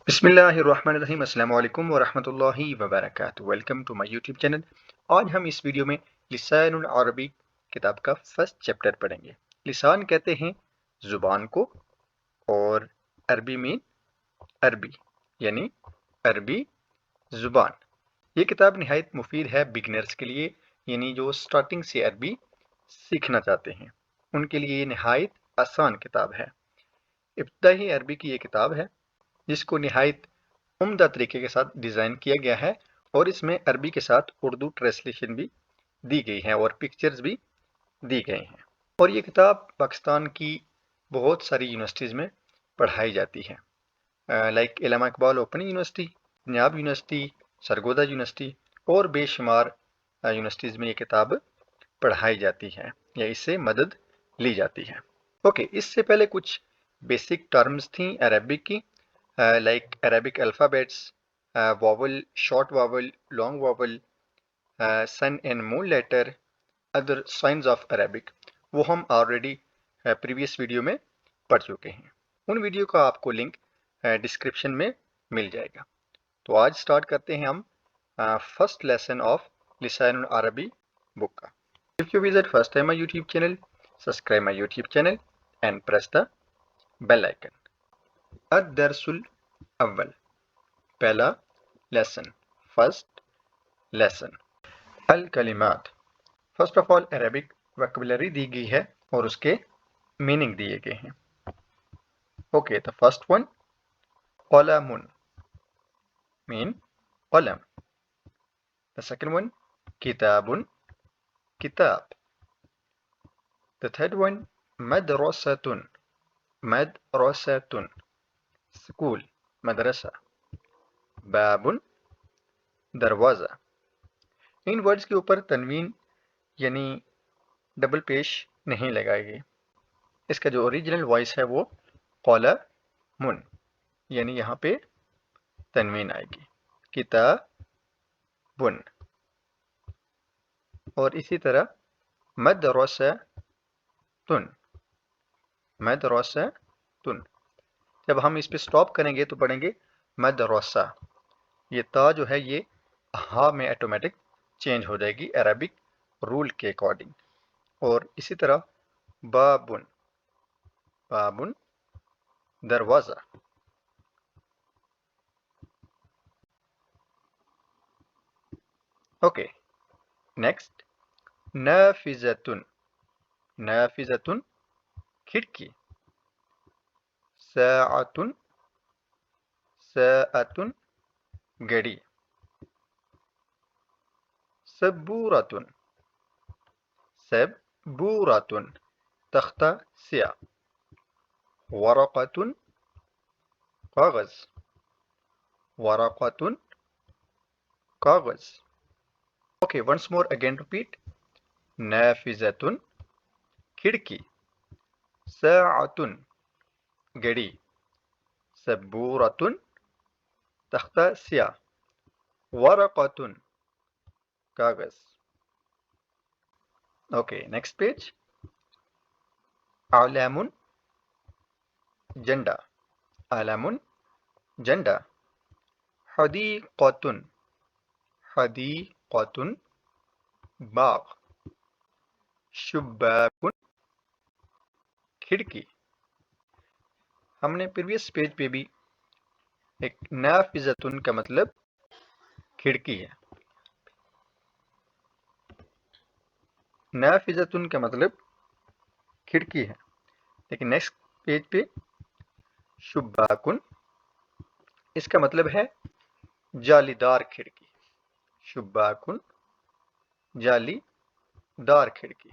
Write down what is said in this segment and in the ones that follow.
بسم اللہ الرحمن الرحیم۔ السلام علیکم ورحمۃ اللہ وبرکاتہ۔ Welcome to my YouTube channel. آج ہم اس ویڈیو میں لسان العربی کتاب کا فرسٹ چیپٹر پڑھیں گے۔ لسان کہتے ہیں زبان کو، اور عربی میں عربی یعنی عربی زبان۔ یہ کتاب نہایت مفید ہے بگنرز کے لیے، یعنی جو سٹارٹنگ سے عربی سیکھنا چاہتے ہیں ان کے لیے یہ نہایت آسان کتاب ہے۔ ابتدائی عربی کی یہ کتاب ہے جس کو نہایت عمدہ طریقے کے ساتھ ڈیزائن کیا گیا ہے، اور اس میں عربی کے ساتھ اردو ٹرانسلیشن بھی دی گئی ہے اور پکچرز بھی دی گئی ہیں۔ اور یہ کتاب پاکستان کی بہت ساری یونیورسٹیز میں پڑھائی جاتی ہے، لائک علامہ Iqbal open university, Punjab university, Sargodha university اور بے شمار یونیورسٹیز میں یہ کتاب پڑھائی جاتی ہے یا اس سے مدد لی جاتی ہے۔ اوکے، اس سے پہلے کچھ بیسک ٹرمز تھیں عربک کی، like Arabic alphabets, vowel, short vowel, long vowel, sun and moon letter, other signs of Arabic، وہ ہم آلریڈی پریویس ویڈیو میں پڑھ چکے ہیں۔ ان ویڈیو کا آپ کو لنک ڈسکرپشن میں مل جائے گا۔ تو آج سٹارٹ کرتے ہیں ہم فرسٹ لیسن آف لسان العربی بک کا۔ If you visit first time my YouTube channel, subscribe my YouTube channel and press the bell icon۔ الدرس الاول، پہلا لیسن، فرسٹ لیسن۔ الکلمات، first of all Arabic vocabulary دی گئی ہے اور اس کے میننگ دیے گئے ہیں۔ اوکے، the first one، قلم mean قلم۔ the second one، کتاب کتاب۔ the third one، Madressatul Madressatul school مدرسہ۔ باب دروازہ۔ ان ورڈز کے اوپر تنوین یعنی ڈبل پیش نہیں لگائے گی، اس کا جو اوریجنل وائس ہے وہ قلم، یعنی یہاں پہ تنوین آئے گی، کتاب۔ اور اسی طرح مدرسہ مدرسہ، جب ہم اس پہ سٹاپ کریں گے تو پڑھیں گے مدرسہ۔ یہ تا جو ہے یہ ہا میں آٹومیٹک چینج ہو جائے گی عربک رول کے اکارڈنگ۔ اور اسی طرح بابن بابن دروازہ۔ اوکے، نیکسٹ، نافذۃ نافذۃ کھڑکی۔ ساعۃ ساعۃ گھڑی۔ سبورۃ سبورۃ تختہ سیاہ۔ ورقۃ کاغذ ورقۃ کاغذ۔ Okay, once more again repeat, نافذۃ کھڑکی، ساعۃ گھڑی، سبورۃ تختہ سیاہ، ورقۃ کاغذ۔ اوکے، نیکسٹ پیج، علم جھنڈا علم جھنڈا۔ حدیقۃ حدیقۃ باغ۔ شباک کھڑکی۔ ہم نے پریویس پیج پہ بھی ایک نافذۃ کا مطلب کھڑکی ہے، نافذۃ کا مطلب کھڑکی ہے، لیکن نیکسٹ پیج پہ شباکن اس کا مطلب ہے جالی دار کھڑکی۔ شباکن جالی دار کھڑکی،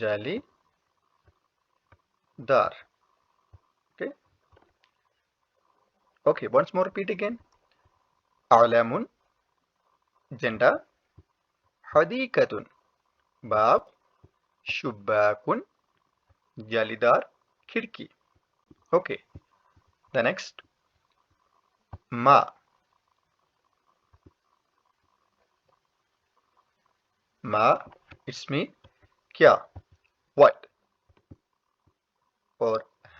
جالی دار۔ Okay, once more repeat again, علم جھنڈا، حدیقۃ باغ، شباکن جالی دار کھڑکی۔ اوکے، the next، ما ما اس میں کیا، what، اور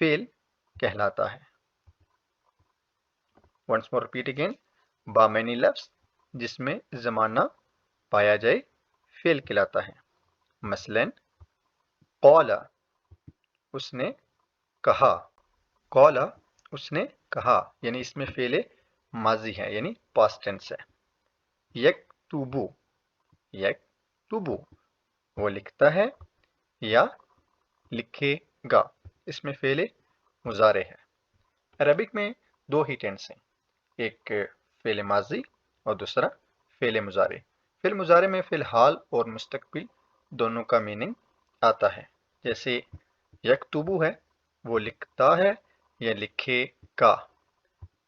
فعل کہلاتا ہے. once more repeat again. بامعنی لفظ جس میں زمانہ پایا جائے فعل کہلاتا ہے. مثلا قال اس نے کہا. قال اس نے کہا یعنی اس میں فعل ماضی ہے یعنی پاسٹ ٹینس ہے. یکتبو یکتبو وہ لکھتا ہے یا لکھے گا. اس میں فعل مضارع ہے. عربک میں دو ہی ٹینس ہیں، ایک فعل ماضی اور دوسرا فعل مضارع. فعل مضارع میں فی الحال اور مستقبل دونوں کا میننگ آتا ہے. جیسے یکتبو ہے وہ لکھتا ہے یا لکھے گا،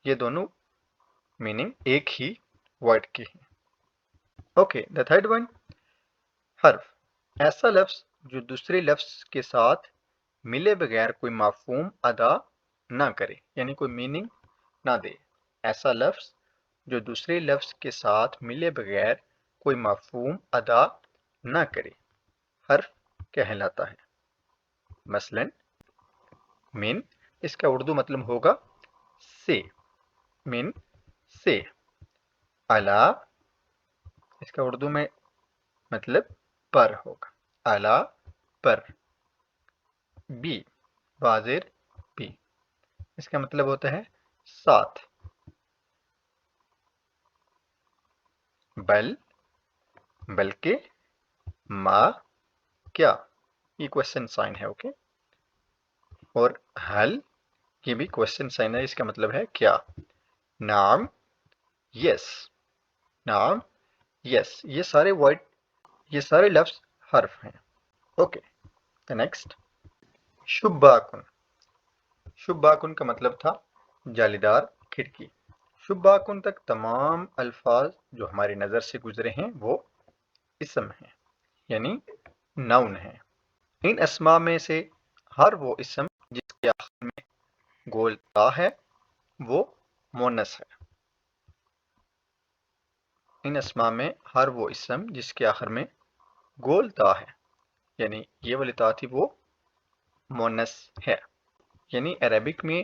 یہ دونوں میننگ ایک ہی ورڈ کی ہیں. اوکے دا تھرڈ ون، حرف. ایسا لفظ جو دوسرے لفظ کے ساتھ ملے بغیر کوئی مفہوم ادا نہ کرے یعنی کوئی میننگ نہ دے. ایسا لفظ جو دوسرے لفظ کے ساتھ ملے بغیر کوئی مفہوم ادا نہ کرے حرف کہلاتا ہے. مثلا من، اس کا اردو مطلب ہوگا سے. من سے. الا، اس کا اردو میں مطلب پر ہوگا. الا پر. بی، بازر بی، اس کا مطلب ہوتا ہے ساتھ. بل، بلکہ. ما، کیا، یہ کوشچن سائن ہے. اوکے. اور حل، یہ بھی کوشچن سائن ہے، اس کا مطلب ہے کیا. نعم، یس. نعم، یس. یہ سارے ورڈ، یہ سارے لفظ حرف ہیں. Okay next, شباکن. شباکن کا مطلب تھا جالیدار کھڑکی. شباکن تک تمام الفاظ جو ہماری نظر سے گزرے ہیں وہ اسم ہیں یعنی ناؤن ہیں. ان اسماء میں سے ہر وہ اسم جس کے آخر میں گول تا ہے وہ مونس ہے. ان اسماء میں ہر وہ اسم جس کے آخر میں گول تا ہے یعنی یہ والی تا تھی وہ مونس ہے. یعنی عربک میں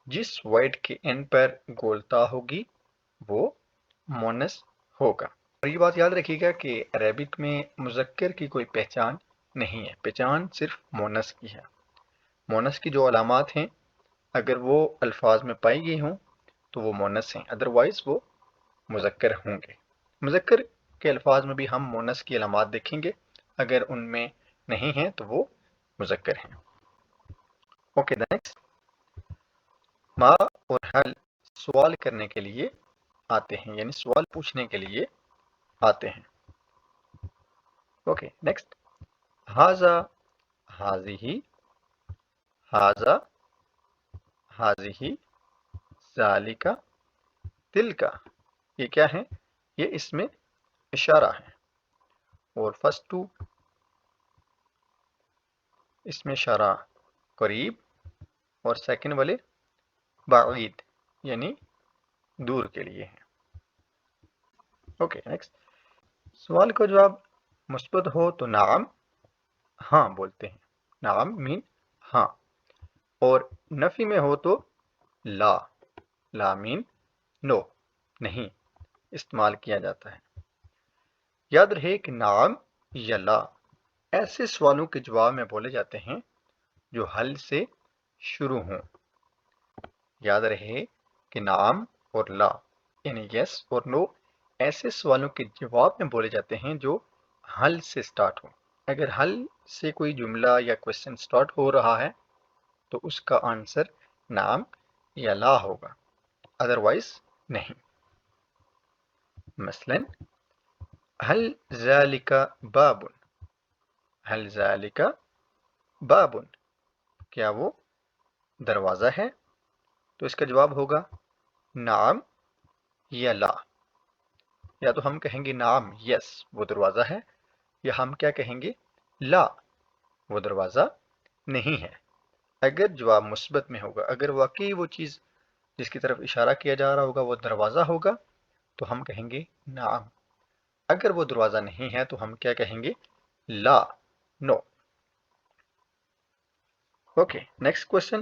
جس ورڈ کے اینڈ پر گول تا ہوگی وہ مونس ہوگا. اور یہ بات یاد رکھیے گا کہ عربک میں مذکر کی کوئی پہچان نہیں ہے، پہچان صرف مونس کی ہے. مونس کی جو علامات ہیں اگر وہ الفاظ میں پائی گئی ہوں تو وہ مونس ہیں، ادروائز وہ مذکر ہوں گے. مذکر کے الفاظ میں بھی ہم مونس کی علامات دیکھیں گے، اگر ان میں نہیں ہیں تو وہ مذکر ہیں. اوکے نیکسٹ، ما اور حل سوال کرنے کے لیے آتے ہیں یعنی سوال پوچھنے کے لیے آتے ہیں. اوکے نیکسٹ، ہاذا، ہاذیہی، ہاذا، ہاذیہی، ذالکا، تلکا، یہ کیا ہیں؟ یہ اس میں اشارہ ہے. اور فرسٹ ٹو، اس میں اشارہ قریب اور سیکنڈ والے بعید یعنی دور کے لیے ہیں. اوکے نیکسٹ، سوال کا جواب مثبت ہو تو نعم، ہاں بولتے ہیں. نعم مین ہاں. اور نفی میں ہو تو لا، لا مین نو، نہیں استعمال کیا جاتا ہے. یاد رہے کہ نعم یا لا ایسے سوالوں کے جواب میں بولے جاتے ہیں جو حل سے شروع ہوں. یاد رہے کہ نعم اور لا یعنی یس اور نو ایسے سوالوں کے جواب میں بولے جاتے ہیں جو حل سے سٹارٹ ہوں. اگر حل سے کوئی جملہ یا کوشچن سٹارٹ ہو رہا ہے تو اس کا آنسر نعم یا لا ہوگا، ادروائز نہیں. مثلا هل ذلك باب، هل ذلك باب، کیا وہ دروازہ ہے؟ تو اس کا جواب ہوگا نعم یا لا. یا تو ہم کہیں گے نعم یس وہ دروازہ ہے، یا ہم کیا کہیں گے لا وہ دروازہ نہیں ہے. اگر جواب مثبت میں ہوگا، اگر واقعی وہ چیز جس کی طرف اشارہ کیا جا رہا ہوگا وہ دروازہ ہوگا تو ہم کہیں گے نعم. اگر وہ دروازہ نہیں ہے تو ہم کیا کہیں گے لا، نو. Okay next question,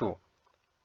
2,